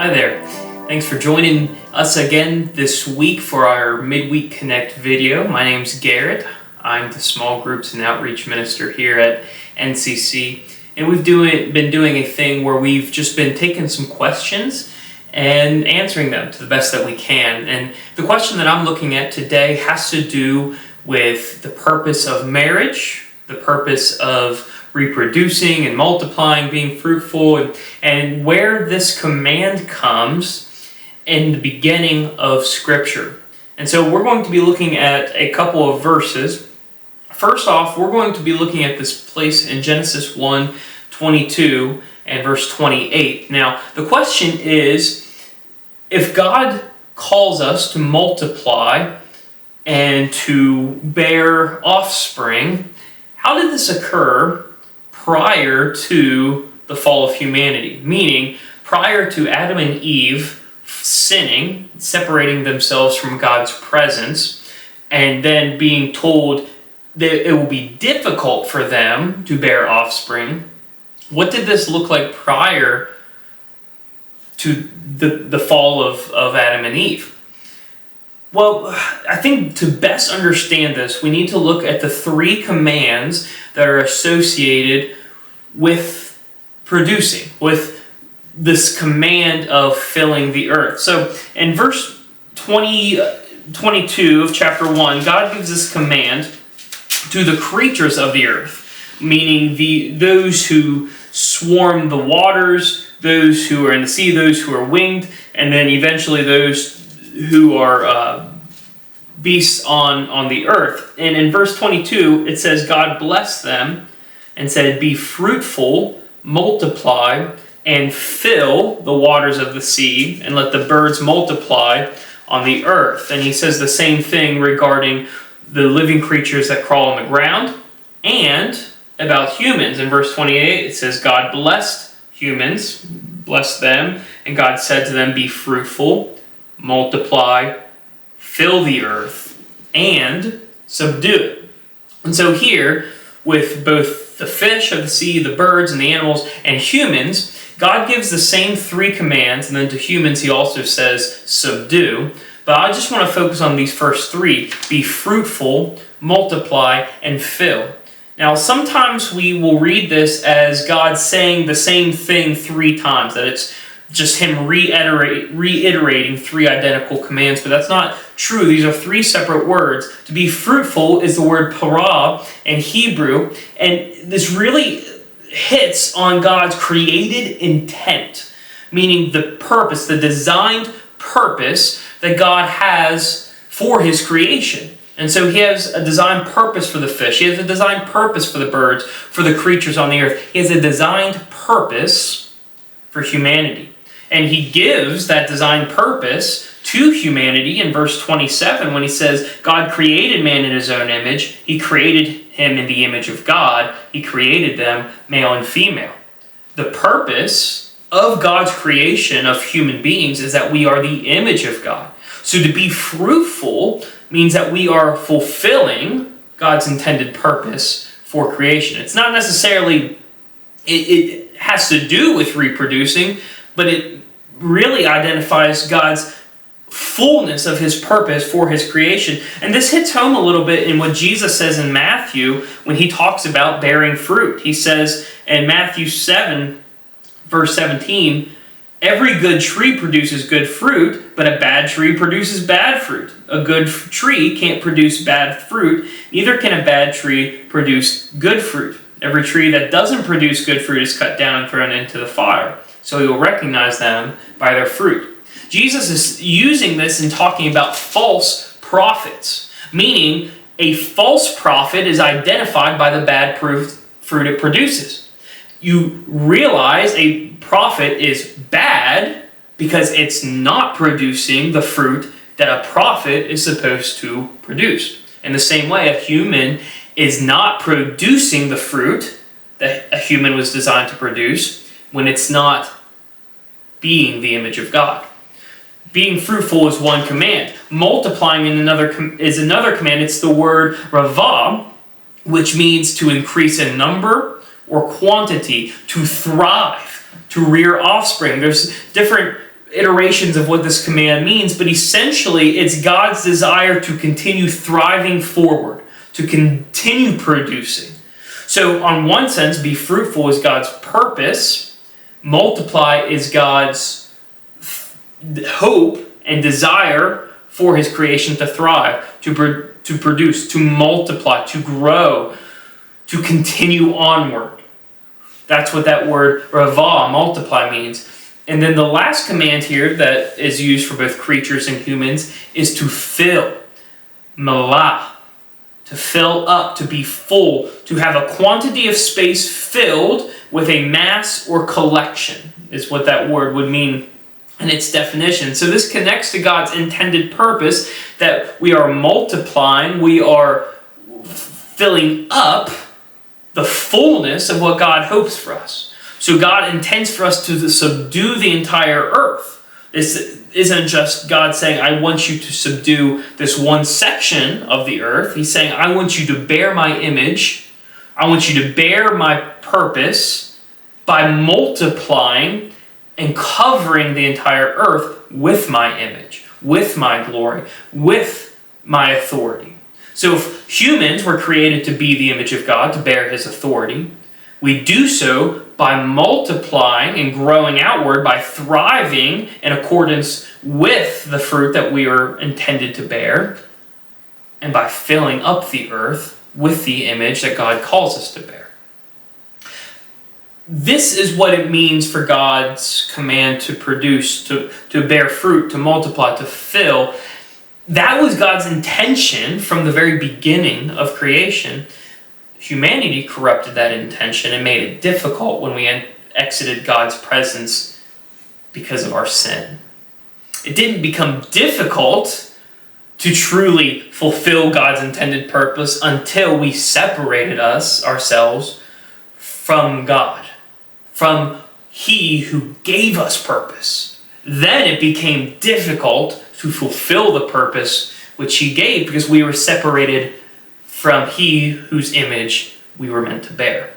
Hi there. Thanks for joining us again this week for our Midweek Connect video. My name's Garrett. I'm the Small Groups and Outreach Minister here at NCC. And we've been doing a thing where we've just been taking some questions and answering them to the best that we can. And the question that I'm looking at today has to do with the purpose of marriage, the purpose of reproducing and multiplying, being fruitful, and where this command comes in the beginning of Scripture. And so we're going to be looking at a couple of verses. First off, we're going to be looking at this place in Genesis 1:22 and verse 28. Now, the question is, if God calls us to multiply and to bear offspring, how did this occur prior to the fall of humanity? Meaning, prior to Adam and Eve sinning, separating themselves from God's presence, and then being told that it will be difficult for them to bear offspring. What did this look like prior to the fall of Adam and Eve? Well, I think to best understand this, we need to look at the three commands that are associated with producing, with this command of filling the earth. So in verse 22 of chapter 1, God gives this command to the creatures of the earth, meaning those who swarm the waters, those who are in the sea, those who are winged, and then eventually those who are beasts on the earth. And in verse 22, it says, God blessed them and said, be fruitful, multiply, and fill the waters of the sea, and let the birds multiply on the earth. And he says the same thing regarding the living creatures that crawl on the ground, and about humans. In verse 28, it says, God blessed humans, blessed them, and God said to them, be fruitful, multiply, fill the earth, and subdue it. And so here, with both the fish of the sea, the birds, and the animals, and humans, God gives the same three commands, and then to humans he also says, subdue. But I just want to focus on these first three: be fruitful, multiply, and fill. Now, sometimes we will read this as God saying the same thing three times, that it's just him reiterating three identical commands, but that's not true. These are three separate words. To be fruitful is the word parah in Hebrew, and this really hits on God's created intent, meaning the purpose, the designed purpose that God has for his creation. And so he has a designed purpose for the fish. He has a designed purpose for the birds, for the creatures on the earth. He has a designed purpose for humanity. And he gives that designed purpose to humanity in verse 27 when he says, God created man in his own image. He created him in the image of God. He created them male and female. The purpose of God's creation of human beings is that we are the image of God. So to be fruitful means that we are fulfilling God's intended purpose for creation. It's not necessarily, it has to do with reproducing, but it really identifies God's fullness of his purpose for his creation. And this hits home a little bit in what Jesus says in Matthew when he talks about bearing fruit. He says in Matthew 7, verse 17, every good tree produces good fruit, but a bad tree produces bad fruit. A good tree can't produce bad fruit, neither can a bad tree produce good fruit. Every tree that doesn't produce good fruit is cut down and thrown into the fire. So you will recognize them by their fruit. Jesus is using this in talking about false prophets, meaning a false prophet is identified by the bad fruit it produces. You realize a prophet is bad because it's not producing the fruit that a prophet is supposed to produce. In the same way, a human is not producing the fruit that a human was designed to produce when it's not being the image of God. Being fruitful is one command. Multiplying is another command. It's the word ravah, which means to increase in number or quantity, to thrive, to rear offspring. There's different iterations of what this command means, but essentially it's God's desire to continue thriving forward, to continue producing. So on one sense, be fruitful is God's purpose, multiply is God's hope and desire for his creation to thrive, to produce, to multiply, to grow, to continue onward. That's what that word ravah, multiply, means. And then the last command here that is used for both creatures and humans is to fill, malah, to fill up, to be full, to have a quantity of space filled with a mass or collection, is what that word would mean in its definition. So this connects to God's intended purpose, that we are multiplying, we are filling up the fullness of what God hopes for us. So God intends for us to subdue the entire earth. This isn't just God saying, I want you to subdue this one section of the earth. He's saying, I want you to bear my image. I want you to bear my purpose by multiplying and covering the entire earth with my image, with my glory, with my authority. So if humans were created to be the image of God, to bear his authority, we do so by multiplying and growing outward, by thriving in accordance with the fruit that we are intended to bear, and by filling up the earth with the image that God calls us to bear. This is what it means for God's command to produce, to bear fruit, to multiply, to fill. That was God's intention from the very beginning of creation. Humanity corrupted that intention and made it difficult when we exited God's presence because of our sin. It didn't become difficult to truly fulfill God's intended purpose until we separated ourselves from God, from He who gave us purpose. Then it became difficult to fulfill the purpose which He gave, because we were separated from He whose image we were meant to bear.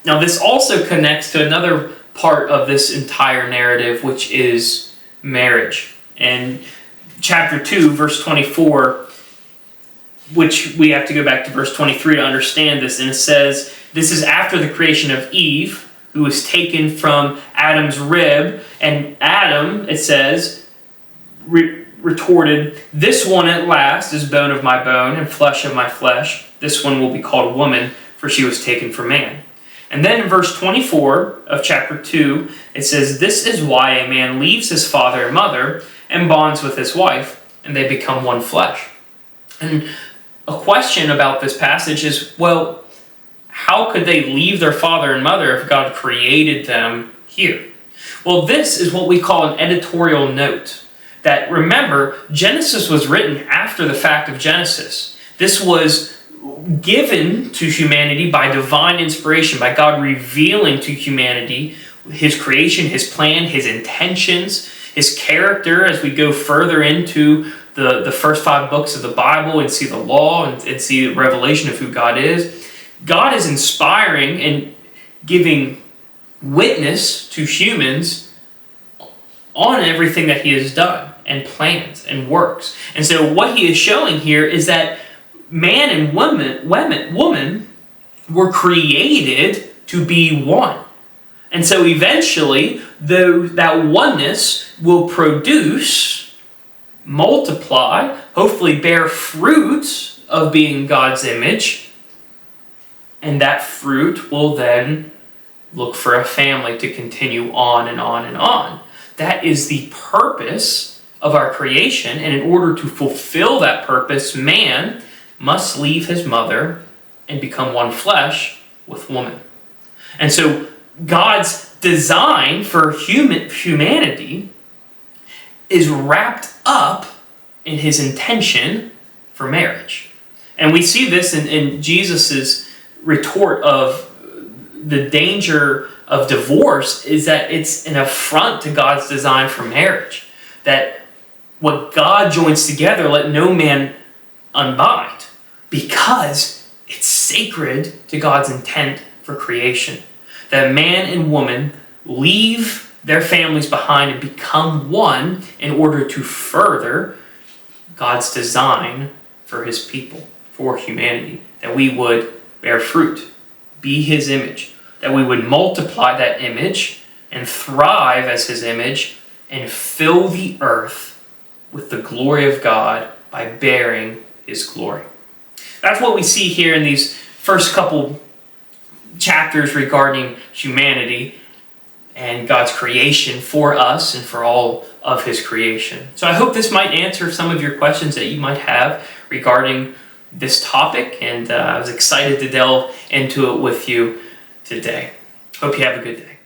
Now this also connects to another part of this entire narrative, which is marriage. And chapter 2, verse 24, which we have to go back to verse 23 to understand this, and it says, this is after the creation of Eve, who was taken from Adam's rib, and Adam, it says, retorted, this one at last is bone of my bone and flesh of my flesh. This one will be called woman, for she was taken from man. And then in verse 24 of chapter 2, it says, this is why a man leaves his father and mother and bonds with his wife, and they become one flesh. And a question about this passage is, well, how could they leave their father and mother if God created them here? Well, this is what we call an editorial note. That, remember, Genesis was written after the fact of Genesis. This was given to humanity by divine inspiration, by God revealing to humanity His creation, His plan, His intentions, His character, as we go further into the first 5 books of the Bible and see the law and see the revelation of who God is. God is inspiring and giving witness to humans on everything that He has done and plans and works. And so what He is showing here is that man and woman were created to be one. And so eventually, that oneness will produce, multiply, hopefully bear fruit of being God's image, and that fruit will then look for a family to continue on and on and on. That is the purpose of our creation, and in order to fulfill that purpose, man must leave his mother and become one flesh with woman. And so God's design for humanity is wrapped up in His intention for marriage. And we see this in Jesus' retort of the danger of divorce, is that it's an affront to God's design for marriage. That what God joins together, let no man unbind, because it's sacred to God's intent for creation. That man and woman leave their families behind and become one in order to further God's design for his people, for humanity, that we would bear fruit, be his image, that we would multiply that image and thrive as his image and fill the earth with the glory of God by bearing his glory. That's what we see here in these first couple chapters regarding humanity and God's creation for us and for all of his creation. So I hope this might answer some of your questions that you might have regarding this topic, and I was excited to delve into it with you today. Hope you have a good day.